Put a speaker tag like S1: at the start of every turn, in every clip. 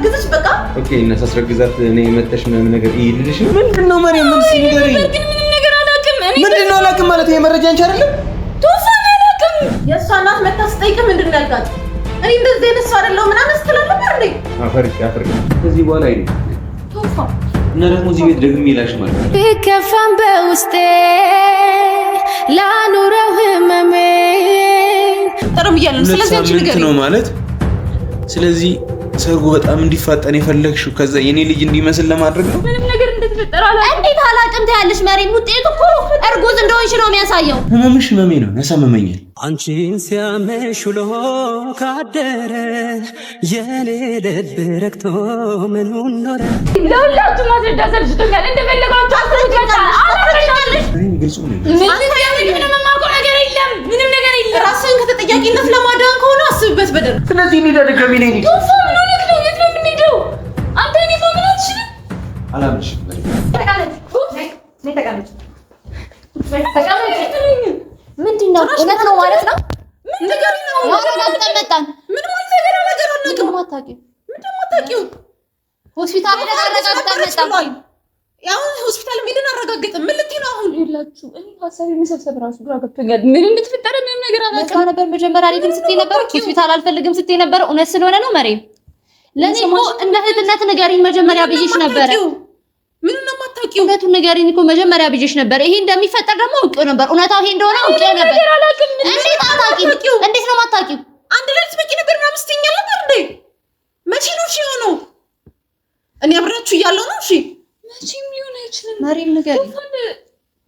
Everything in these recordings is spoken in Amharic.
S1: አረግዝሽ በቃ
S2: ኦኬ እና ሳስረግዛት እኔ መተሽ ምንም ነገር ይልልሽ ምንድነው ማርያም ምን ሲንገሪ
S1: ምንም ነገር አላውቅም እኔ
S2: ምንድነው አላውቅም ማለት ይሄ መረጃ አንቺ አይደለም
S1: ተወሰነ አላውቅም የእሷ እናት መታ ስጠይቅ ምንድነው ያልካት እኔ እንደዚህ አይነት ሰው አይደለሁ ምናምን ስትላለህ አይደል
S2: አፈር ከዚህ በኋላ አይደል
S1: ተውፋ
S2: እና ደግሞ እዚህ ቤት ደግሜ ይላሽ ማለት ነው
S3: ቢከፋም በውስጤ ላኑረው ህመሜን
S1: ተረም ይያለን ስለዚህ አንቺ ንገሪ
S2: ነው ማለት ስለዚህ ሰርጉ በጣም እንዲፋጠን የፈለግሽው ከዛ የኔ ልጅ እንዲመስል ለማድረግ ነው
S1: ምንም ነገር እንደተፈጠረ አላውቅም
S3: እንዴት አላውቅም ታያለሽ መሬም ውጤቱ እኮ እርጉዝ እንደሆንሽ ነው የሚያሳየው
S2: ህመምሽ ህመሜ ነው ያሳመመኛል
S4: አንቺን ሲያመሽ ውሎ ካደረ የኔ ልብ ረክቶ ምኑን ኖረ
S1: ለሁላችሁ ማስረዳት ሰልችቶኛል እንደፈለጋችሁ አስረዳለሽ
S2: ግልጽ ነው
S1: ምንም ነገር የለም ራስህን ከተጠያቂነት ለማዳን ከሆነ አስብበት በደንብ
S2: ስለዚህ እኔ ደግሜ ነኝ
S1: አንተ እኔ ምን አትችልም
S2: አላምንሽም
S3: ምንድነው እውነት ነው ማለት ነው
S1: ነገር ነው
S3: ተመጣን
S1: ምን ማለት ነገር አናውቅም ምንድነው የማታውቂው
S3: ሆስፒታል ተረጋግጠን መጣን
S1: ያው ሆስፒታል ሄደን አረጋግጠን ምን ልትይ ነው አሁን
S5: ይላችሁ እኔ ሀሳቤ መሰብሰብ ራሱ ግራ ገብቶኛል ምን እንደተፈጠረ ምንም ነገር አላውቅም
S3: ነበር መጀመሪያ ላይ ግን ስትይ ነበር ሆስፒታል አልፈልግም ስትይ ነበር እውነት ስለሆነ ነው መሬም ለኔ እኮ እንደ እህትነት ንገሪኝ መጀመሪያ ብዬሽ ነበር
S1: ምን ነው የማታውቂው
S3: እውነቱን ንገሪኝ እኮ መጀመሪያ ብዬሽ ነበር ይሄ እንደሚፈጠር ደግሞ አውቄው ነበር እውነታው ይሄ እንደሆነ አውቄው ነበር እንዴት አታውቂው እንዴት ነው የማታውቂው
S1: አንድ ላይ ትበቂ ነበር ምናምን ስትይኛል ነበር እንዴ መቼ ነው እሺ የሆነው እኔ አብራችሁ እያለሁ ነው እሺ
S5: መቼም ሊሆን አይችልም
S3: መሬም ንገሪኝ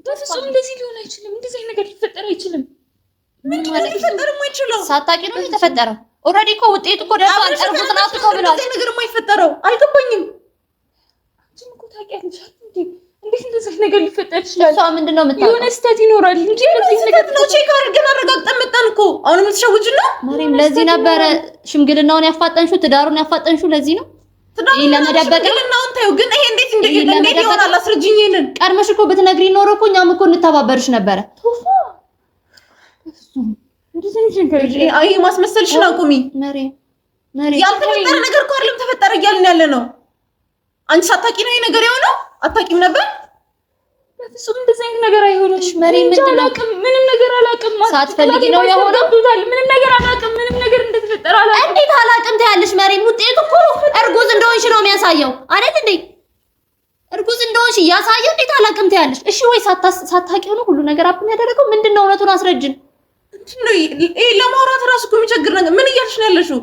S5: በፍጹም እንደዚህ ሊሆን አይችልም እንደዚህ አይነት ነገር ሊፈጠር አይችልም
S1: ምን ማለት ሊፈጠር የማይችለው
S3: ሳታውቂ ነው የተፈጠረው ኦልሬዲ እኮ ውጤቱ እኮ ደርሷል እርጉዝ ናት እኮ ብሏል
S1: እንደዚህ ነገር የማይፈጠረው አይገባኝም
S5: አንቺም እኮ ታውቂያለሽ እንዴት እንደዚህ ነገር ሊፈጠር ይችላል
S3: እሷ ምንድነው የምታውቀው
S5: የሆነ ስህተት ይኖራል እንጂ እንደዚህ ነገር
S1: ነው ቼክ አድርገን አረጋግጠን መጣን እኮ አሁንም ልትሸውጅ ነው
S3: መሬም ለዚህ ነበረ ሽምግልናውን ያፋጠንሽው ትዳሩን ያፋጠንሽው ለዚህ ነው ይሄን ለመደበቅ
S1: ሽምግልናውን ታዩ ግን ይሄ እንዴት ይሆናል አስረጅኝ ይሄንን
S3: ቀድመሽ እኮ ብትነግሪ ኖሮ እኮ እኛም እኮ እንተባበርሽ ነበረ
S1: አይ ማስመሰልሽን አቁሚ
S3: መሬም
S1: ያልተፈጠረ ነገር እኮ አይደለም ተፈጠረ እያልን ያለ ነው አንቺ ሳታውቂ ነው ይሄ ነገር የሆነው አታውቂም ነበር
S5: በፍጹም እንደዚህ አይነት ነገር አይሆንሽ
S3: መሬም
S5: ምንም ነገር አላውቅም
S3: ሳትፈልጊ ነው የሆነው
S5: ምንም ነገር አላውቅም ምንም ነገር እንደተፈጠረ አላውቅም
S3: እንዴት አላውቅም ታያለሽ መሬም ውጤቱ እኮ እርጉዝ እንደሆንሽ ነው የሚያሳየው አይደል እንዴ እርጉዝ እንደሆንሽ እያሳየው እንዴት አላውቅም ታያለሽ እሺ ወይ ሳታውቂው ነው ሁሉ ነገር አፕን ያደረገው ምንድነው እውነቱን አስረጅን
S1: ይሄ ለማውራት ራሱ እኮ የሚቸግር ነገር ምን እያልሽ ነው ያለሽው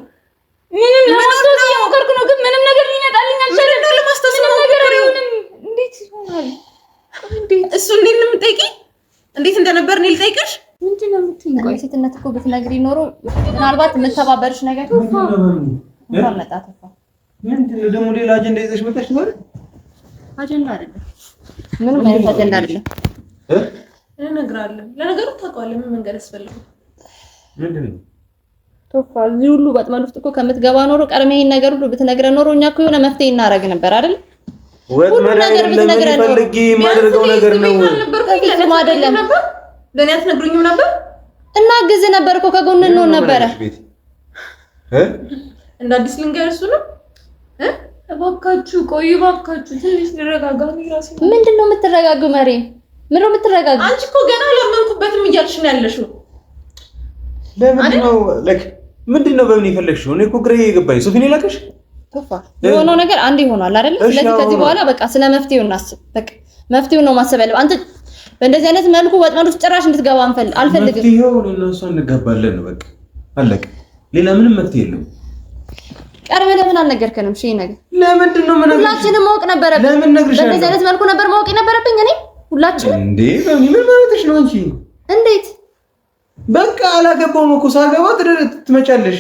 S5: ምንም ለማስተዋል እየሞከርኩ ነው ግን ምንም ነገር ሊመጣልኝ አልቻለም
S1: ምንም ለማስተዋል
S5: ነገር አይሆንም እንዴት ይሆናል
S1: እሱ እንዴት ነው የምትጠይቂኝ እንዴት እንደነበር እኔ ልጠይቅሽ
S5: ምንድነው የምትይኝ
S3: ቆይ ሴትነት እኮ ብትነግሪ ኖሮ ምናልባት የምትተባበርሽ ነገር እንኳን መጣ ተፋ
S2: ምንድነው ደግሞ ሌላ አጀንዳ ይዘሽ መጣሽ ነው
S3: አጀንዳ አይደለም ምንም አይነት አጀንዳ አይደለም
S1: እነግራለሁ ለነገሩ ታውቀዋለህ ምን መንገድ ያስፈልጋል
S2: ምንድነው
S3: ቶፋ እዚህ ሁሉ ወጥመድ ውስጥ እኮ ከምትገባ ኖሮ ቀድሜ ይሄን ነገር ሁሉ ብትነግረን ኖሮ እኛ እኮ የሆነ መፍትሄ እናደርግ ነበር አይደል
S2: ወጥመድ ነገር ፈልጊ ማድረግ ነገር ነው
S3: ከፊትም አይደለም
S1: ለኔ አትነግሩኝም ነበር
S3: እና ግዝ ነበር እኮ ከጎን ነው ነበር
S1: እንደ አዲስ ልንገርሽ ነው
S5: እባካችሁ ቆይ እባካችሁ ትንሽ ልረጋጋ ራሴ
S3: ምንድነው የምትረጋጉ መሬም ምንድነው የምትረጋጉ
S1: አንቺ እኮ ገና አላመንኩበትም እያልሽ ነው ያለሽው
S2: ለምንድነው ምንድነው በምን ይፈልግሽው እኔ እኮ ግሬ የገባኝ ሶፊኔ ላከሽ
S3: ቶፋ የሆነው ነገር አንድ ይሆናል አይደል ስለዚህ ከዚህ በኋላ በቃ ስለ መፍትሄው እናስብ በቃ መፍትሄው ነው ማሰብ ያለው አንተ በእንደዚህ አይነት መልኩ ወጥመድ ውስጥ ጭራሽ እንድትገባ አልፈልግም
S2: መፍትሄው እነሱ እንገባለን በቃ አለቀ ሌላ ምንም መፍትሄ የለውም
S3: ቀርበህ ለምን አልነገርከንም እሺ ነገር
S2: ለምንድነው
S3: ሁላችንም ማወቅ ነበረብን
S2: ለምን ነግርሻለሁ
S3: በእንደዚህ አይነት መልኩ ነበር ማወቅ የነበረብኝ እኔ ሁላችንም
S2: እንዴ ምን ማለትሽ ነው አንቺ
S3: እንዴት
S2: በቃ አላገባውም እኮ ሳገባ ትመጫለሽ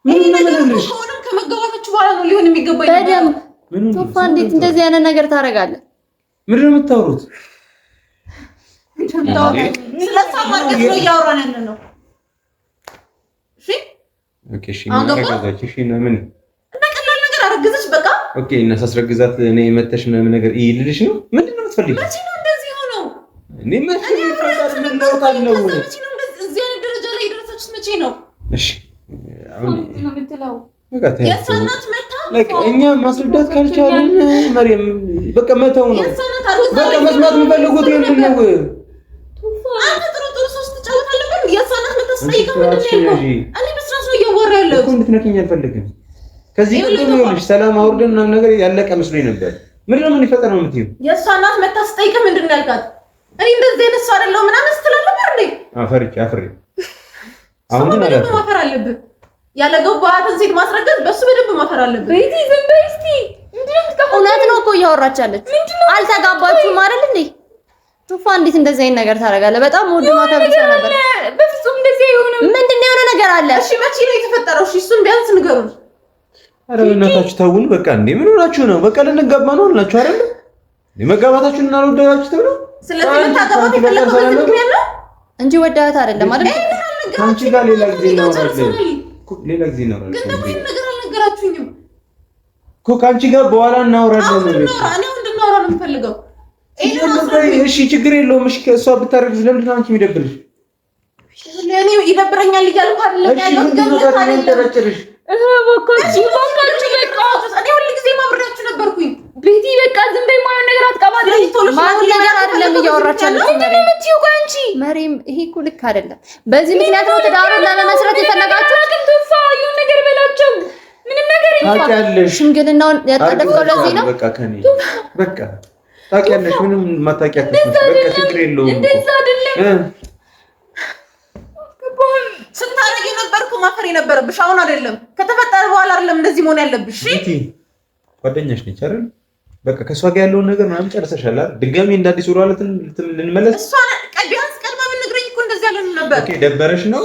S2: ምን ነግርሽ
S1: አሁንም ከመገባታችሁ በኋላ ነው ሊሆን የሚገባኝ
S3: በደምብ ቶፋ እንዴት እንደዚህ አይነት ነገር ታደርጋለህ
S2: ምንድን ነው የምታወሩት
S1: ስለሳ ማርገት ነው እያወራን ያለ ነው እሺ
S2: ኦኬ እሺ ማረጋጋች እሺ እና ምን
S1: እና ቀላል ነገር አረግዝሽ በቃ
S2: ኦኬ እና ሳስረግዛት እኔ መተሽ ምንም ነገር ይልልሽ ነው ምንድነው የምትፈልጊው
S1: መቼ ነው እንደዚህ ሆነው
S2: እኔ መቼ ነው ታለው
S1: እዚህ አይነት ደረጃ ላይ የደረሰችው መቼ ነው
S2: እሺ አሁን
S5: ነው የምትለው
S2: በቃ
S1: የእሷ እናት መታ
S2: እኛ ማስረዳት ካልቻለን መሪም በቃ መተው ነው። በቃ መስማት የሚፈልጉት ይሄንን ነው።
S1: አንተ ጥሩ ሶስት ተጫውታለህ ግን የሷናት መተስጠይቀ ምንድን ነው? እኔ በስራስ ነው እያወራ ያለው
S2: እኮ እንድትነኪኝ አልፈልግም። ከዚህ ቀጥሎ ይኸውልሽ ሰላም አውርደን ምናምን ነገር ያለቀ መስሎኝ ነበር። ምንድን ነው ምን ይፈጠር ነው የምትይው?
S1: የሷናት መተስጠይቀ ምንድን ነው ያልካት? እኔ እንደዚህ አይነት ሰው አይደለሁ ምናምን ስትላለህ ነበር እንዴ?
S2: አፍሬ አሁን ግን
S1: በደንብ ማፈር አለብህ። ያለገባትን ሴት ማስረገዝ በሱ በደንብ ማፈር አለብህ።
S5: ቤቲ ዝም በይ እስቲ።
S3: እውነት ነው እኮ እያወራች ያለች። አልተጋባችሁም አይደል እንዴ? ቱፋ እንዴት እንደዚህ አይነት ነገር ታደርጋለህ? በጣም ወድ ማከብሰ ነበር።
S5: በፍጹም እንደዚህ አይሆንም።
S3: ምንድን ነው የሆነ ነገር አለ?
S1: እሺ መቼ ነው የተፈጠረው? እሺ እሱን ቢያንስ ንገሩን።
S2: ኧረ በእናታችሁ ተውን በቃ። እንዴ ምን ሆናችሁ ነው? በቃ ልንጋባ ነው አላችሁ አይደል? መጋባታችሁን እና ወዳችሁ ነው።
S1: ስለዚህ መታገባት የፈለከው በዚህ ምክንያት ነው
S3: እንጂ ወዳት አይደለም አይደል?
S2: አንቺ ጋር ሌላ ጊዜ እናወራለን። ሌላ ጊዜ እናወራለን።
S1: ግን ደግሞ ይሄን ነገር አልነገራችሁኝም
S2: እኮ ከአንቺ ጋር በኋላ እናወራለን።
S1: እኔ እንድናወራ ነው የምፈልገው።
S2: እሺ ችግር የለውም። እሺ ከእሷ ብታረግዝ ለምንድን ነው አንቺ የሚደብርሽ?
S1: ለኔ ይደብረኛል እያልኩ አይደለም ያለው ግን
S2: ተረጨርሽ
S5: እባካችሁ በቃ
S1: እኔ ሁሉ ጊዜ ማብራችሁ ነበርኩኝ።
S5: ቤቲ በቃ ዝም በይ። ማየው ነገር አትቀባጥሪ።
S3: ማየው ነገር አይደለም እያወራች ያለችው መሪም። ይሄ እኮ ልክ አይደለም። በዚህ ምክንያት ነው ትዳሩን ለመመስረት የፈለጋችሁት?
S5: ግን ቱፋ ይሁን ነገር በላቸው። ምንም ነገር
S2: ታውቂያለሽ።
S3: ሽምግልናውን ያጣደፈው ለዚህ ነው።
S2: በቃ ከኔ በቃ ታውቂያለሽ። ምንም ማታውቂያት በቃ ችግር የለውም።
S5: እንደዛ አይደለም
S1: ስንታረግ የነበርኩ ማፈር የነበረብሽ አሁን አይደለም። ከተፈጠረ በኋላ አይደለም እንደዚህ መሆን ያለብሽ።
S2: እሺ ጓደኛሽ ነች አይደል? በቃ ከሷ ጋር ያለውን ነገር ምናምን ጨርሰሻል አይደል? ድጋሚ እንደ አዲስ ወራለት ልንመለስ
S1: እሷ ቢያንስ ቀድማ ብትነግረኝ እኮ እንደዚህ ያለን ነበር።
S2: ኦኬ ደበረሽ ነው?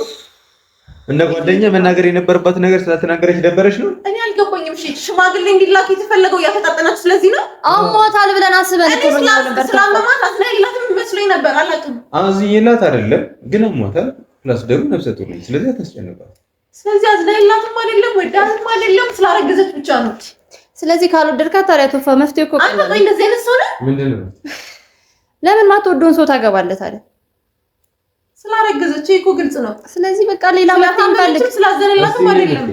S2: እንደ ጓደኛ መናገር የነበረባት ነገር ስላልተናገረች ደበረሽ ነው?
S1: እኔ አልገባኝም። እሺ ሽማግሌ እንዲላክ የተፈለገው ያፈጣጠናችሁ ስለዚህ ነው?
S3: አሟታል ብለን አስበን እኮ ነው ነበር።
S1: ስላመማት አዝናይላትም መስሎኝ ነበር። አላውቅም።
S2: አዝኝላት አይደለም ግን አሟታል። ፕላስ ደግሞ ነፍሰ ጡር ነች። ስለዚህ አታስጨንቃት።
S1: ስለዚህ አዝናይላትም አይደለም ወዳትም አይደለም ስላረገዘች ብቻ ነው።
S3: ስለዚህ ካልወደድካት ታዲያ ቱፋ መፍትሄው እኮ
S1: አንተ ቆይ እንደዚህ አይነት ሰው ነህ?
S2: ምንድነው?
S3: ለምን ማትወደውን ሰው ታገባለህ ታዲያ?
S1: ስላረገዘች እኮ ግልጽ ነው።
S3: ስለዚህ በቃ ሌላ መፍትሄ እንፈልግ።
S1: ስላዘነላትም አይደለም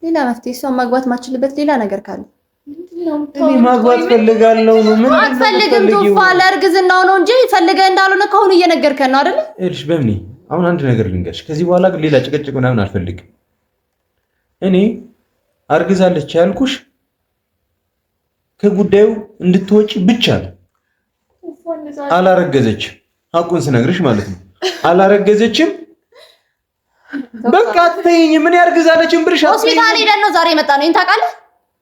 S3: ሌላ መፍትሄ። እሷን ማግባት ማችልበት ሌላ ነገር ካለ
S2: እኔ ማግባት ፈልጋለሁ ነው። ምን
S3: አትፈልግም? ቱፋ ለእርግዝናው ነው እንጂ ፈልገህ እንዳልሆነ ከሆነ እየነገርከን ነው አይደል?
S2: እሺ በእኔ አሁን አንድ ነገር ልንገርሽ። ከዚህ በኋላ ግን ሌላ ጭቅጭቅ ምናምን አልፈልግም። እኔ አርግዛለች ያልኩሽ ከጉዳዩ እንድትወጪ ብቻ ነው። አላረገዘችም። ሐቁን ስነግርሽ ማለት ነው። አላረገዘችም። በቃ አትተይኝ። ምን ያርግዛለችን ብርሽ
S3: ሆስፒታል ሄደን ነው ዛሬ የመጣ ነው። ይሄን ታውቃለህ?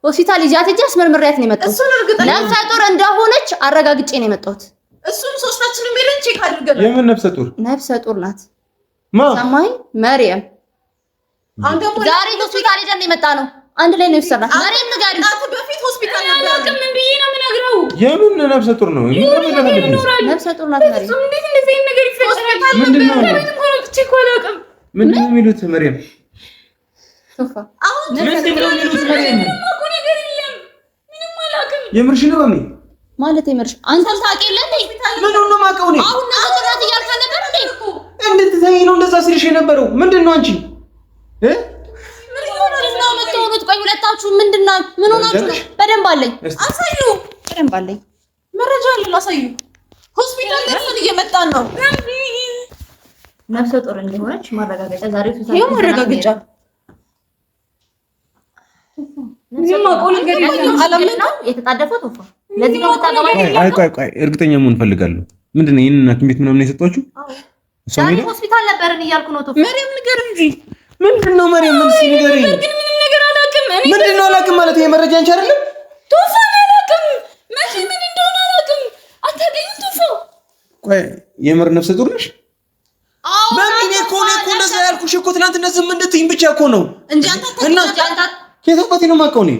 S3: ሆስፒታል ይዣት ሂጅ አስመርምሪያት ነው የመጣሁት።
S1: እሱን እርግጠኛ
S3: ነፍሰ ጡር እንደሆነች አረጋግጬ ነው የመጣሁት።
S1: እሱን ሶስታችንም ሄደን ቼክ አድርገናል።
S2: የምን ነፍሰ ጡር?
S3: ነፍሰ ጡር ናት።
S2: ማ
S3: ሰማይ መርየም። ዛሬ ሆስፒታል ሄደን ነው የመጣ ነው። አንድ ላይ ነው የወሰድናት። መርየም ንገሪ።
S1: በፊት ሆስፒታል ነበር።
S5: ምን ብዬ ነው የምነግረው?
S2: የምን ነፍሰ ጡር ነው?
S3: ነፍሰ ጡር ናት መርየም።
S5: እንዴት እንደዚህ አይነት ነገር ይፈጠራል?
S2: ምንድነው?
S5: ቤት እንኳን ወጥቼ እኮ አላውቅም።
S2: ምንድነው የሚሉት መርየም?
S3: ቱፋ
S2: ምንድነው የሚሉት መርየም? የምርሽ ነው በሚ
S3: ማለት የምርሽ አንተም ታውቂያለህ እንዴ?
S2: ምን ነው ማቀው ነው?
S3: አሁን ነው ተራት እያልካ ነበር እንዴ?
S2: እንድትተይ ነው እንደዛ ሲልሽ የነበረው ምንድነው? አንቺ
S3: ምንድነው የምትሆኑት? ቆይ ሁለታችሁ ምንድነው? ምን ሆናችሁ ነው? በደንብ አለኝ።
S1: አሳዩ።
S3: በደንብ አለኝ
S1: መረጃ አለ። አሳዩ። ሆስፒታል ደርሰን እየመጣን ነው።
S3: ነፍሰ ጡር እንደሆነች ማረጋገጫ ዛሬ ሆስፒታል
S1: ይሄ ማረጋገጫ
S5: ምንም አውቀው ነገር የለም።
S3: አለምነው የተጣደፈው ቱፋ ለዚህ ነው ታገባኝ።
S2: ቆይ እርግጠኛ መሆን ፈልጋለሁ። ምንድነው ይሄንን ሐኪም ቤት ምናምን የሰጧችሁ?
S3: ዛሬ ሆስፒታል ነበርን እያልኩ ነው ቱፋ።
S1: መርየም ንገር እንጂ
S2: ምንድነው መርየም? ምን ሲነገር
S5: ግን ምንም ነገር አላውቅም። እኔ
S2: ምንድነው አላውቅም ማለት ይሄ መረጃ አንቺ አይደለም?
S5: ቱፋ አላውቅም። መቼ ምን እንደሆነ አላውቅም። አታገኝም ቱፋ።
S2: ቆይ የምር ነፍሰ ጡር ነሽ?
S3: አዎ
S2: በምን እኮ ነው እንደዛ ያልኩሽ እኮ ትናንትና ዝም እንድትይኝ ብቻ እኮ ነው
S1: እንጂ አንተ
S2: ከየት ነው የማውቀው እኔ?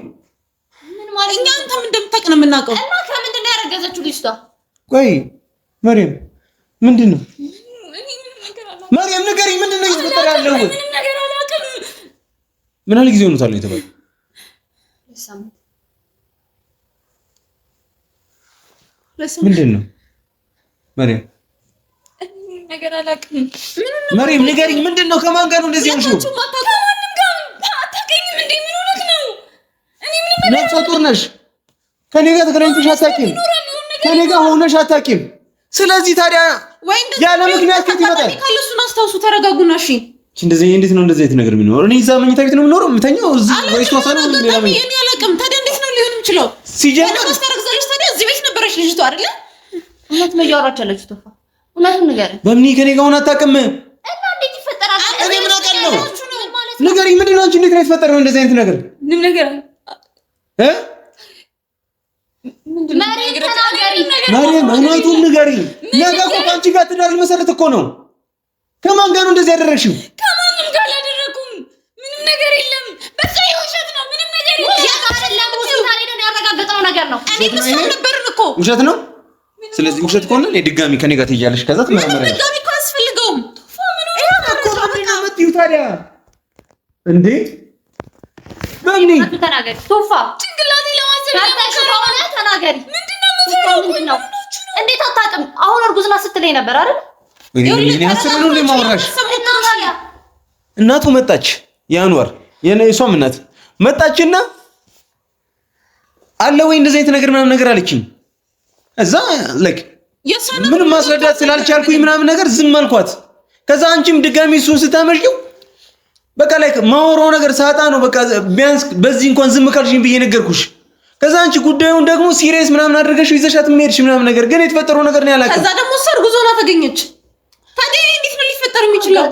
S1: ምን ማለት እኛ አንተም እንደምታውቅ ነው የምናውቀው።
S3: እና ከምንድን ነው ያረገዘችው ልጅቷ?
S2: ቆይ መርየም ምንድነው?
S5: እኔ ምንም ነገር አላውቅም።
S2: መርየም ንገሪኝ፣ ምንድነው እየተፈጠረ ያለው?
S5: ምንም ነገር አላውቅም።
S2: ምን ያህል ጊዜ ሆኖታል የተባለው? ምንድነው መርየም?
S5: ምንም ነገር አላውቅም።
S2: መርየም ንገሪኝ፣ ምንድነው? ከማን ጋር ነው እንደዚህ ሆንሽው?
S5: ከማንም ጋር አታገኝም እንዴ? ምን ሆነህ ነው?
S2: ነፍሰ ጡር ነሽ። ከኔ ጋር ተገናኝተሽ አታውቂም። ከኔ ጋር ሆነሽ አታውቂም። ስለዚህ ታዲያ ያለ ምክንያት ከት ይመጣል?
S1: ካለሱን አስታውሱ። ተረጋጉና እሺ።
S2: እንደዚህ እንዴት ነው እንደዚህ አይነት ነገር የሚኖር? እኔ እዛ መኝታ ቤት ነው የምኖረው የምተኛው እዚህ ወይስ ተወሰነ ነው ሌላ ምን?
S1: እኔ አላውቅም። ታዲያ እንዴት ነው ሊሆን የሚችለው?
S2: ሲጀምር
S1: ማስተረግዛለሽ። ታዲያ እዚህ ቤት ነበረሽ ልጅቷ አይደለ?
S3: እውነት ነው እያወራች ያለችው ቶፋ። እውነቱን ንገረኝ።
S2: በምን ከኔ ጋር ሆነ አታውቅም?
S3: እና እንዴት ይፈጠራል?
S2: እኔ ምን አውቃለሁ? ንገሪኝ። ምንድን ነው አንቺ እንዴት ነው የተፈጠረው እንደዚህ አይነት ነገር?
S5: ምንም ነገር
S2: ማርያም እውነቱን ንገሪኝ። ነገ እኮ ከአንቺ ጋር ትዳር መሰረት እኮ ነው። ከማን ጋር ነው እንደዚህ ያደረግሽው?
S5: ከማንም ጋር አላደረኩም። ምንም ነገር የለም። በቃ የውሸት ነው። ምንም ነገር የለም።
S3: ያረጋገጥነው ነገር ነው።
S1: እኔ መስሎ ነበርን እኮ
S2: ውሸት ነው። ስለዚህ ውሸት ከሆነ እኔ ድጋሚ ከኔ ጋር ትይያለሽ። ከዛ ትመረመሪያለሽ።
S1: ድጋሚ እኮ አያስፈልገውም።
S2: ታዲያ እንዴ በእኔ
S3: ተናገሪ ቶፋ።
S5: ጭንቅላቴ ለማሰብ
S3: ተናገሪ። ምንድነው? እንዴት አታውቅም? አሁን እርጉዝ ናት ስትለኝ ነበር አይደል?
S2: እኔ አስር ነው ለማውራሽ። እናቱ መጣች። ያንወር የሷም እናት መጣችና አለ ወይ እንደዚህ አይነት ነገር ምናምን ነገር አለችኝ። እዛ ላይክ ምንም ማስረዳት ስላልቻልኩኝ ምናምን ነገር ዝም አልኳት። ከዛ አንቺም ድጋሚ እሱን ስታመሽው በቃ ላይክ ማወራው ነገር ሳጣ ነው በቃ ቢያንስ በዚህ እንኳን ዝም ካልሽኝ ብዬ ነገርኩሽ። ከዛ አንቺ ጉዳዩን ደግሞ ሲሪየስ ምናምን አድርገሽው ይዘሻት የምሄድሽ ምናምን ነገር ግን የተፈጠረው ነገር ነው ያላቀ።
S1: ከዛ ደግሞ ሰርጉ ዞና ተገኘች። ታዲያ እንዴት ነው ሊፈጠር የሚችለው?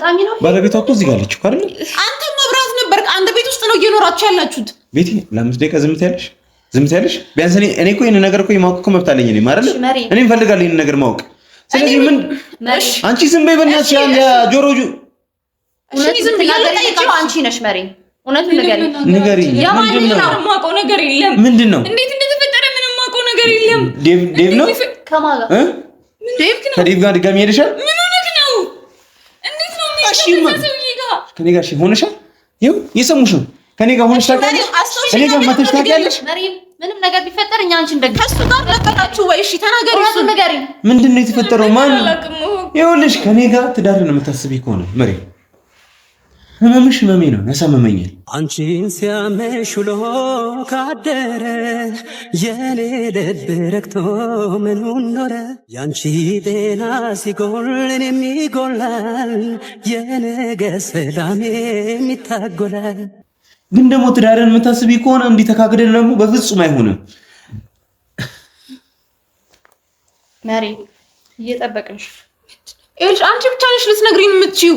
S2: ባለቤቷ እኮ እዚህ ጋር አለች እኮ አይደል?
S1: አንተ መብራት ነበር። አንድ ቤት ውስጥ ነው እየኖራችሁ ያላችሁት።
S2: ቤቲ ለአምስት ደቂቃ ዝም ትያለሽ? ዝም ትያለሽ? ቢያንስ እኔ እኮ ይሄን ነገር እኮ የማወቅ እኮ መብት አለኝ እኔ ማለት እኔ እንፈልጋለሁ ይሄን ነገር ማወቅ። ስለዚህ ምን አንቺ ዝም በይ በእናትሽ ያ ጆሮ
S3: እሺ ዝም ብያለሁ። አንቺ ነሽ መሪ። እውነቱን ንገሪኝ።
S2: ምንድን ነው
S5: የማውቀው ነገር የለም።
S2: ምንድን ነው
S5: እንዴት እንደተፈጠረ ምንም የማውቀው ነገር የለም።
S2: ዴቭ ነው
S3: ከማን ጋር?
S2: ከዴቭ ጋር ድጋሚ ሄደሻል?
S5: ምን ሆነህ ነው? እንዴት ነው ሰውዬ ጋር
S2: ከኔ ጋር ሆነሻል? ይኸው የሰሙሽ ነው። ከኔ ጋር ሆነሽ ታውቂያለሽ? እኔ ጋር መተሽ ታውቂያለሽ?
S3: መሪ ምንም ነገር ቢፈጠር እኛ አንቺን ደግ
S1: ከሱ ጋር ነበራችሁ ወይ? እሺ ተናገሪ።
S3: እሱን ንገሪኝ።
S2: ምንድን ነው የተፈጠረው? ማን ይኸውልሽ ከኔ ጋር ትዳርን የምታስቢ ከሆነ መሪ ህመምሽ ህመሜ ነው፣ ያሳመመኛል።
S4: አንቺን ሲያመሽ ውሎ ካደረ የኔ ልብ ረክቶ ምኑን ኖረ? ያንቺ ጤና ሲጎል እኔም ይጎላል፣ የነገ ሰላሜም ይታጎላል።
S2: ግን ደግሞ ትዳርን የምታስቢ ከሆነ እንዲህ ተካክደን ደግሞ በፍጹም አይሆንም።
S3: መሪ እየጠበቅንሽ
S1: እልሽ አንቺ ብቻ ነሽ ልትነግሪኝ የምትችይው።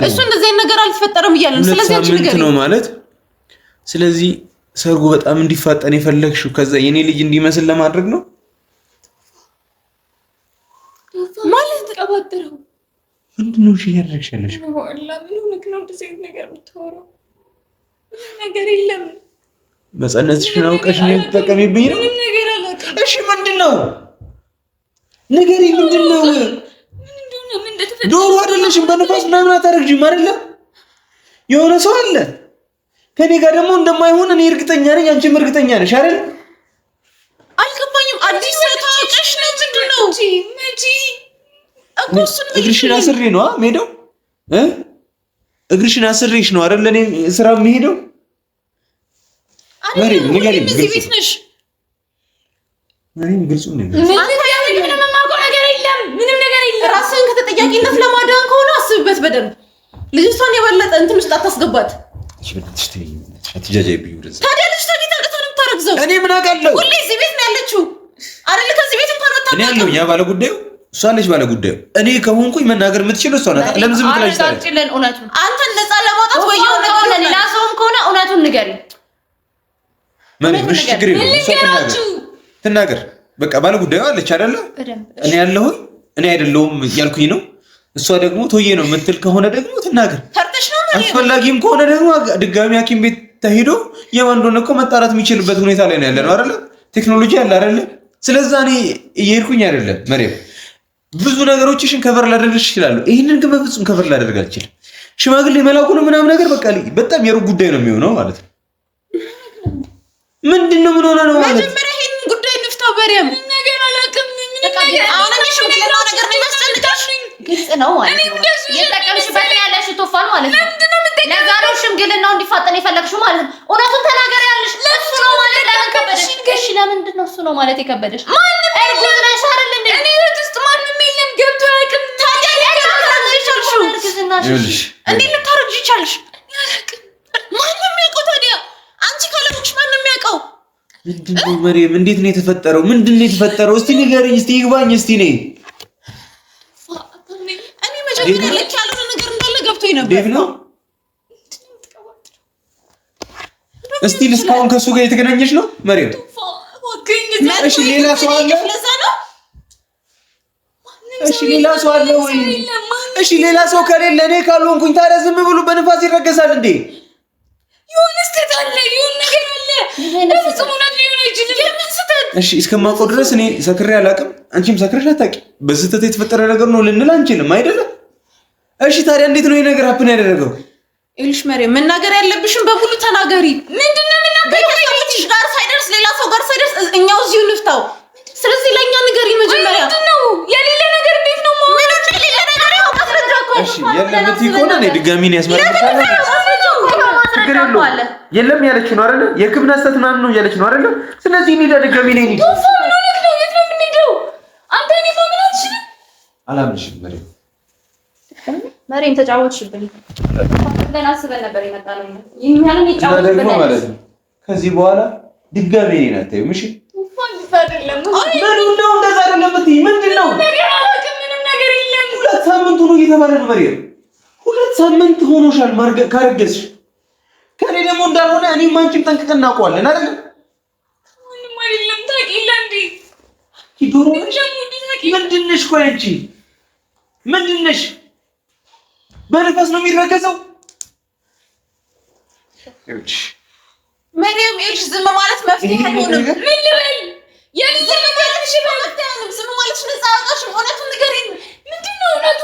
S1: እሱ እንደዚህ አይነት ነገር አልተፈጠረም እያለ ነው። ስለዚህ አንቺ ንገሪኝ
S2: ነው ማለት። ስለዚህ ሰርጉ በጣም እንዲፋጠን የፈለግሽው ከዛ የኔ ልጅ እንዲመስል ለማድረግ ነው
S5: ማለት ቀባጥረው
S2: ምንድነው? እሺ ያደረግሽ ያለሽ
S5: ወላሂ ምን ሆነክ ነው እንደዚህ አይነት ነገር የምታወራው? ነገር የለም።
S2: መጸነትሽን አውቀሽ ነው የምትጠቀሚብኝ ነው?
S5: ምንም ነገር አላውቅም።
S2: እሺ ምንድነው? ንገሪኝ ምንድነው? ዶሮ አይደለሽም። በነፋስ ምናምን አታረግጂም አይደለ? የሆነ ሰው አለ ከኔ ጋር ደግሞ እንደማይሆን እኔ እርግጠኛ ነኝ፣ አንቺም እርግጠኛ ነሽ አይደል?
S1: አልገባኝም። አዲስ ሰው ታውቀሽ ነው ምንድነው?
S2: እግርሽን አስሬ ነው የምሄደው እግርሽን አስሬሽ ነው አይደል? እኔ ስራ የምሄደው መሪ ንገሪኝ።
S1: እዚህ ቤት ነሽ
S2: መሪ ግልጹ ነው።
S5: ምንም ነገር የለም።
S1: ራስህን ከተጠያቂነት ለማዳን ከሆነ አስብበት በደንብ። ልጅቷን የበለጠ እንትን ውስጥ አታስገባት።
S2: አትጃጃይ ብዩ ወደዛ።
S1: ታዲያ ልጅቷ ጌታ እንቅቷን የምታረግዘው
S2: እኔ ምን አውቃለሁ?
S1: ሁሌ እዚህ ቤት ነው ያለችው አይደል? ከዚህ ቤት እንኳን ወጣ
S2: እኔ ያለው ያ ባለ ጉዳዩ እሷ ነች። ባለ ጉዳዩ እኔ ከሆንኩኝ መናገር የምትችለው እሷ ናት። ለምን ዝም ብለሽ ታዲያ?
S3: አጭለን እውነቱን
S1: አንተን ነፃ ለማውጣት ወየው ነገር
S3: ሌላ ሰውም ከሆነ እውነቱን ንገሪኝ።
S2: ምን ችግር የለም። ትናገር በቃ። ባለ ጉዳዩ አለች አይደለ? እኔ ያለሁኝ እኔ አይደለሁም ያልኩኝ ነው። እሷ ደግሞ ቶዬ ነው የምትል ከሆነ ደግሞ ትናገር። አስፈላጊም ከሆነ ደግሞ ድጋሚ ሐኪም ቤት ተሄዶ የማን እንደሆነ እኮ መጣራት የሚችልበት ሁኔታ ላይ ነው ያለነው አይደለ? ቴክኖሎጂ አለ አይደለ? ስለዛ እኔ እየሄድኩኝ አይደለም መሪም፣ ብዙ ነገሮችሽን ከቨር ላደርግልሽ እችላለሁ። ይሄንን ግን በፍጹም ከቨር ላደርግ አልችልም። ሽማግሌ መላኩ ነው ምናምን ነገር በቃ በጣም የሩቅ ጉዳይ ነው የሚሆነው ማለት ነው። ምንድነው? ምን ሆነ ነው ማለት
S1: መጀመሪያ ይሄንን ጉዳይ እንፍታው። በሪያም ነገር አላውቅም። ምን ነገር አሁን እኔ ሽምግልና ነገር ነው ያስጨንቃሽ።
S3: ግልጽ ነው ማለት ነው። የጠቀምሽበት ያለሽ ቶፋል ማለት ነው። ለዛ ነው ሽምግልናው እንዲፋጠን የፈለግሽው ማለት ነው። እውነቱን ተናገር ያለሽ ለሱ ነው ማለት ለምን እሱ ነው ማለት የከበደሽ?
S5: ማንም እርጉዝ ነሽ አይደል እንዴ? እኔ ውስጥ ማንም የለም ገብቶ ያቅም ታዲያ
S2: ይኸውልሽ
S1: እንዴት ልታረግጂ ቻልሽ? ማንም ያውቀው ታዲያ አንቺ ካለች ማንም ያውቀው
S2: ምንድነው? መሪም እንዴት ነው የተፈጠረው? ምንድነው የተፈጠረው? እስቲ ንገሪኝ፣ እስቲ ይግባኝ፣ እስቲ ነኝ።
S1: እኔ መጀመሪያ ልክ ያልሆነ ነገር እንዳለ ገብቶኝ ነበር።
S2: ዴቭ ነው እስቲ እስካሁን ከሱ ጋር የተገናኘሽ ነው መሪም? እሺ ሌላ ሰው አለ? እሺ ሌላ ሰው አለ ወይ? እሺ ሌላ ሰው ከሌለ እኔ ካልሆንኩኝ ታዲያ ዝም ብሎ በንፋስ ይረገሳል እንዴ?
S5: ይሁን እስከታለ ይሁን ነገር አለ በፍጹም ነው ሊሆን ይችላል። የምን ስህተት?
S2: እሺ እስከማውቀው ድረስ እኔ ሰክሬ አላውቅም፣ አንቺም ሰክረሽ አታውቂ። በስህተት የተፈጠረ ነገር ነው ልንል አንችልም አይደለም? እሺ ታዲያ እንዴት ነው ይሄ ነገር ሀፕን ያደረገው?
S1: ይኸውልሽ መሪም መናገር ያለብሽን በሙሉ ተናገሪ። ምንድነው የምናገረው? ቤተሰቦችሽ ጋር ሳይደርስ ሌላ ሰው ጋር ሳይደርስ እኛው እዚሁ ንፍታው። ስለዚህ ለኛ ንገሪ መጀመሪያ።
S5: ምንድነው የሌለ ነገር? እንዴት ነው ማለት
S1: የሌለ ነገር? ያው ማስረጃ እኮ ነው።
S2: እሺ የለም እዚህ ከሆነ እኔ ድጋሚ ነው ያስመረጥኩት። ችግር የለውም የለም ያለች ነው አይደል? የሕክምና ስህተት ምናምን ነው ያለች ነው አይደል? ስለዚህ እኔ ድጋሚ ነኝ።
S5: ቶፋ ምን ሆነህ ነው? የት ነው የምንሄደው? አንተ እኔ ማመን አትችልም።
S2: አላምንሽም መሪም።
S3: መሪም ተጫወትሽብኝ። ገና አስበን ነበር የመጣነው። ይሄን ያለን ይጫወትብን
S2: ማለት ነው። ከዚህ በኋላ ድጋሚ እኔን አታዩም። እሺ
S5: ቶፋ አይደለም።
S2: ምን እንደው እንደዛ አይደለም እትይ ምንድነው?
S5: ነገር አላውቅም። ምንም ነገር የለም።
S2: 2 ሳምንት ሆኖ እየተባለ ነው መሪም። 2 ሳምንት ሆኖሻል ካረገዝሽ። ከኔ ደግሞ እንዳልሆነ እኔም አንቺም ጠንቅቀን እናውቀዋለን አይደል?
S5: ምንም አይደለም። ታውቂያለሽ እንዴ?
S2: ኪዶሮ ምንድን ነሽ? ቆይ አንቺ ምንድን ነሽ? በነፋስ ነው የሚረገዘው?
S1: መሪም ይኸውልሽ ዝም ማለት መፍትሄ አይሆንም።
S5: ምን ልበል? የልጅ ማለት
S1: ዝም ማለት ነፃ አውጣሽም። እውነቱን ንገሪኝ።
S5: ምንድነው እውነቱ?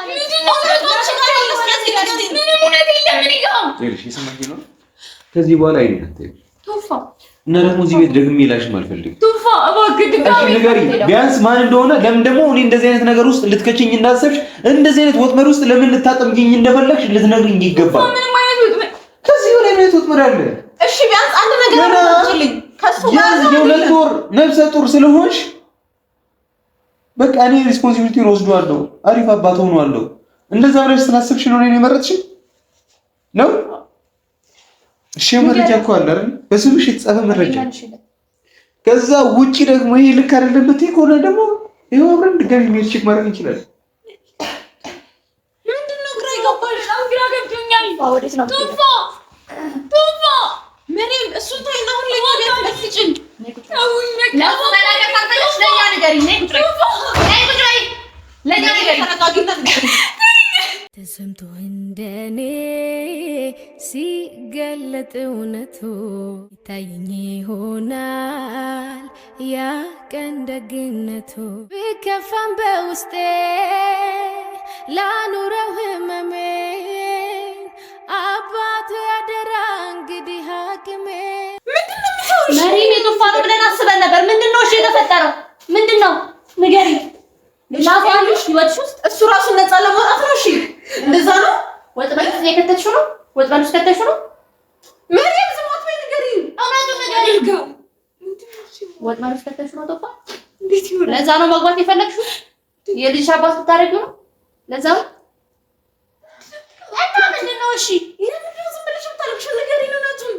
S5: ምንድነው እውነቱ? ምንም እውነት የለም። እኔ ጋር
S2: ይኸውልሽ የሰማሽኝ ነው። ከዚህ በኋላ አይኔ አትይም
S5: ቶፋ።
S2: እና ደግሞ እዚህ ቤት ደግሜ ላሽም አልፈልግም።
S5: ቶፋ እባክህ ድጋሚ
S2: ንገሪኝ ቢያንስ ማን እንደሆነ። ለምን ደግሞ እኔ እንደዚህ አይነት ነገር ውስጥ ልትከችኝ እንዳሰብሽ፣ እንደዚህ አይነት ወጥመድ ውስጥ ለምን ልታጠምቂኝ እንደፈለግሽ ልትነግሪኝ ይገባል።
S5: ምንም አይነት ወጥመድ
S2: ከዚህ በላይ ምን ወጥመድ አለ?
S1: እሺ ቢያንስ አንድ ነገር አድርጊልኝ። ከሱ ጋር
S2: የ2 ወር ነፍሰ ጡር ስለሆንሽ በቃ እኔ ሪስፖንሲቢሊቲውን ወስዷለሁ። አሪፍ አባት ሆኗለሁ። እንደዛ ብለሽ ስላሰብሽ ነው እኔን የመረጥሽኝ ነው? እሺ መረጃ እኮ አለ አይደል? በስምሽ የተጻፈ መረጃ። ከዛ ውጪ ደግሞ ይሄ ልክ አይደለም ብትይ ከሆነ ደግሞ ይሄው አብረን ድጋሚ ሜል ቼክ ማድረግ እንችላለን።
S1: ምንድነው ግራ ይገባሽ?
S5: ግራ ገብቶኛል።
S3: ወዴት ነው?
S5: ቶፋ ቶፋ
S1: መሪም እሱን ተይና አሁን ለኛ ቢያት መስጭኝ
S5: ተውኝ።
S3: ለሱ ተናገር ካንተሽ ለኛ ንገሪኝ። ነይ ቁጭ በይ። ለኛ ንገሪኝ።
S1: ተረጋጊና ንገሪኝ።
S6: ተሰምቶ እንደኔ ሲገለጥ እውነቱ ይታየኝ ይሆናል ያ ቀን ደግነቱ። ቢከፋም በውስጤ ላኑረው ህመሜን አባቱ ያደራ እንግዲህ ሐኪሜ።
S3: መሪም የቶፋ ነው ብለን አስበን ነበር። ምንድነው እሺ የተፈጠረው? ምንድነው ንገሪኝ። ላፋልሽ ይወጥሽ ውስጥ
S1: እሱ ራሱ ነፃ ለማውጣት ነው። እሺ እንደዛ ነው።
S3: ወጥመድ ውስጥ የከተትሽው ነው? ወጥመድ ውስጥ ከተትሽው ነው?
S1: መሪም ዝም አትበይ፣ ንገሪኝ።
S3: እውነቱን ንገሪኝ። ወጥመድ ውስጥ ከተትሽው ነው ቶፋ? እንዴት ይሆናል? ለዛ ነው መግባት የፈለግሽው? የልጅሽ አባት ብታረጊው ነው? ለዛ ነው እና ምንድነው? እሺ
S1: ይሄንን ዝም ብለሽ ብታለቅሽ ንገሪኝ እውነቱን።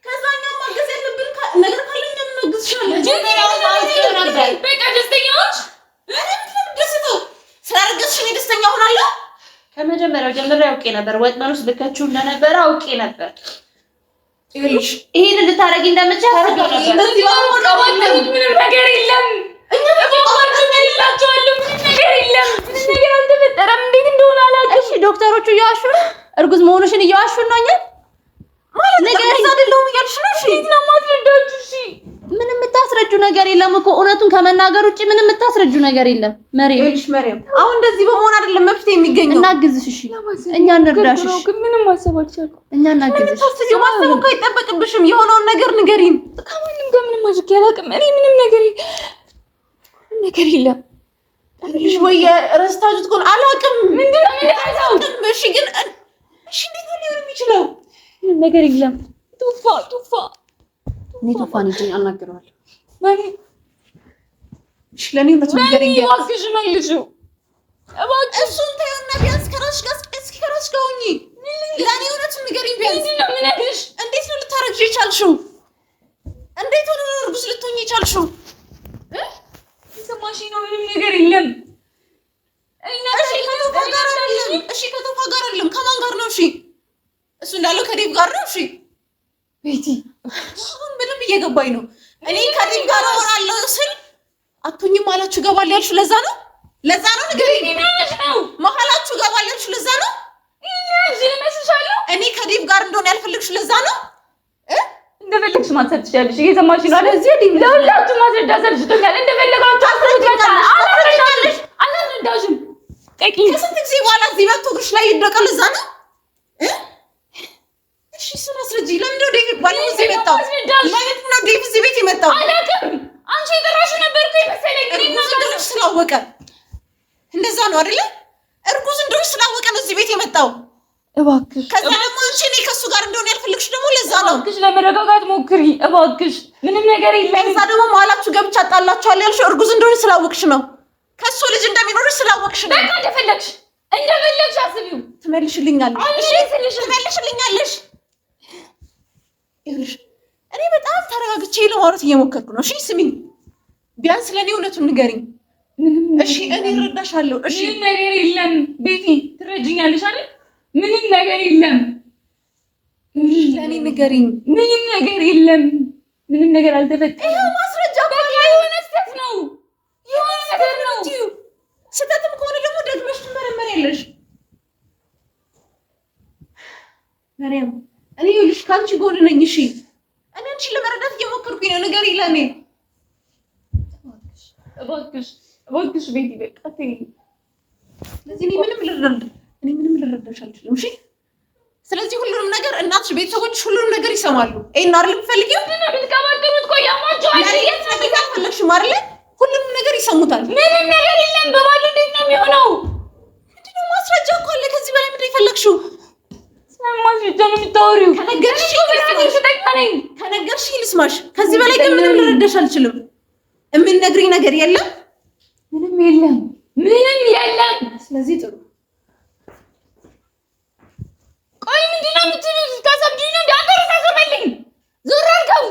S1: ከዛኛው ማገዝ ያለብን ነገር ካለ እኛም እናግዝሻለን።
S5: በቃ ደስተኛ ነሽ?
S1: ደስተው ስላረገዝሽ እኔ ደስተኛ ሆናለሁ።
S3: ከመጀመሪያው ጀምሬ አውቄ ነበር ወጥመድ ውስጥ ልከችው እንደነበረ አውቄ ነበር።
S1: ይኸውልሽ
S3: ይሄን ልታረጊ እንደምትችል አውቄ ነበር።
S1: እንደዚህ
S5: ምንም ነገር የለም። እኛ በባባችሁ ይላችኋለሁ። ምንም ነገር የለም። ምንም ነገር አልተፈጠረም። እንዴት እንደሆነ አላውቅም።
S3: እሺ ዶክተሮቹ እየዋሹ ነው? እርጉዝ መሆንሽን እየዋሹ ነው? እኛ
S1: ማለት ነገር አይደለም እያልሽ ነው? እሺ
S5: እንዴት ነው የማትረዳችሁ? እሺ
S3: ምንም የምታስረጁ ነገር የለም እኮ እውነቱን ከመናገር ውጪ ምንም የምታስረጁ ነገር የለም። መሪም
S1: ይኸውልሽ መሪም አሁን እንደዚህ በመሆን አይደለም መፍትሄ የሚገኘው።
S3: እናግዝሽ። እሺ እኛ እንርዳሽ።
S5: ምንም ማሰብ አልቻልኩም።
S3: እኛ እናግዝሽ።
S1: ታስቢው ማሰብ እኮ አይጠበቅብሽም። የሆነውን ነገር ንገሪን።
S5: ከማንም ጋር ምንም አድርጌ አላውቅም። እኔ ምንም ነገር የለም።
S1: ልጅ ወይ ረስታችሁት እኮ አላውቅም። ምንድነው የምናደርገው? እሺ ግን እሺ እንዴት ነው ሊሆን የሚችለው?
S5: ምንም ነገር የለም። ቱፋ
S3: ቶፋን እንጂ አናግረዋለሁ።
S5: ማሚ
S1: ለኔ በትንገረኝ
S5: እባክሽ መልሽው እባክሽ።
S1: እሱን ተይውና ቢያንስ ከራስሽ ጋር ሁኚ። ለኔ እውነቱን ንገሪኝ ቢያንስ።
S5: ምንድን ነው የምነግርሽ?
S1: እንዴት ነው ልታረግዢ የቻልሽው? እንዴት ሆነ ነው እርጉዝ ልትሆኚ የቻልሽው?
S5: የሰማሽኝ ነው? ምንም ነገር የለም።
S1: እሺ ከቶፋ ጋር አይደለም ከማን ጋር ነው? እሺ እሱ እንዳለው ከዴቭ ጋር ነው? እሺ
S5: ቤቲ
S1: አሁን ምንም እየገባኝ ነው። እኔ ከዴቭ ጋር እሆናለሁ ስል አትሆኝም አላችሁ ገባል ያልሽው ለዛ ነው ንገሪኝ።
S5: ነው
S1: መሀላችሁ ገባል ያልሽው ለዛ ነው? እኔ ከዴቭ ጋር እንደሆነ ያልፈለግሽው ለዛ ነው?
S5: እንደፈለግሽ ማሰብ ትችያለሽ። እየሰማሽኝ ነው አይደል? ለሁላችሁ ማስረዳት ሰልችቶኛል። እንደፈለጋችሁ አላስረዳሽም።
S1: ከስንት ጊዜ በኋላ እዚህ መጥቶ እግርሽ ላይ ይደቃል ለዛ ነው? እሺ እሱን አስረጂኝ። ለምንድን ነው ዴቭ ባለው እዚህ የመጣው? ለምንድን ነው ዴቭ እዚህ ቤት የመጣው?
S5: አላውቅም። አንቺ የጠራሽው ነበርኩ መሰለኝ።
S1: እርጉዝ እንደሆነች ስላወቀ እንደዛ ነው አይደለ? እርጉዝ እንደሆነች ስላወቀ ነው እዚህ ቤት የመጣው።
S5: እባክሽ
S1: ከዛ ደግሞ አንቺ እኔ ከሱ ጋር እንደሆነ ያልፈለግሽ ደግሞ ለዛ ነው።
S5: እባክሽ ለመረጋጋት ሞክሪ እባክሽ። ምንም ነገር የለም።
S1: ከዛ ደግሞ መሀላችሁ ገብቻ አጣላችኋል ያልሽው እርጉዝ እንደሆነች ስላወቅሽ ነው። ከሱ ልጅ እንደሚኖርሽ ስላወቅሽ ነው።
S5: በቃ እንደፈለግሽ አስቢው።
S1: ትመልሽልኛለሽ። ይኸውልሽ እኔ በጣም ተረጋግቼ ለማውራት እየሞከርኩ ነው። እሺ ስሚኝ፣ ቢያንስ ለእኔ እውነቱን ንገሪኝ። እሺ እኔ እረዳሻለሁ። እሺ
S5: ምንም ነገር የለም ቤቲ፣ ትረጅኛለሽ አይደል? ምንም ነገር የለም።
S1: ለእኔ ንገሪኝ።
S5: ምንም ነገር የለም። ምንም ነገር አልተፈጠረም።
S1: ይኸው ማስረጃ
S5: በቃ የሆነ ስህተት ነው። የሆነ ነገር ነው።
S1: ስህተትም ከሆነ ደግሞ ደግመሽ ትመረመሪያለሽ። ማርያም እኔ ይኸውልሽ ከአንቺ ጎን ነኝ። እሺ እኔ አንቺን ለመረዳት እየሞከርኩኝ ነው። ንገሪኝ ለእኔ
S5: እባክሽ ቤቲ፣ በቃ ተይኝ።
S1: ስለዚህ እኔ ምንም ልረዳሽ አልችልም። እሺ ስለዚህ ሁሉንም ነገር እናትሽ፣ ቤተሰቦችሽ ሁሉንም ነገር ይሰማሉ። ይሄን አይደል የምትፈልጊው?
S5: ምንድነው የምትቀባጥሩት? ቆይ አሟቸዋል።
S1: የት አልፈለግሽም አይደል? ሁሉንም ነገር ይሰሙታል።
S5: ምንም ነገር የለም። በባሉ እንዴት ነው የሚሆነው?
S1: ምንድነው ማስረጃ እኮ አለ። ከዚህ በላይ ምንድን ነው የፈለግሽው?
S5: ማስረጃ ነው የምታወሪው?
S1: ከነገርሽኝ ልስማሽ። ከዚህ በላይ ግን ምንም ልረዳሽ አልችልም። የምንነግሪኝ ነገር የለም?
S5: ምንም የለም።
S1: ስለዚህ ጥሩ።
S5: ቆይ ምንድን ነው የምትሉት? ታሳብዱኝ ነው? አንተ ዞር አድርገው።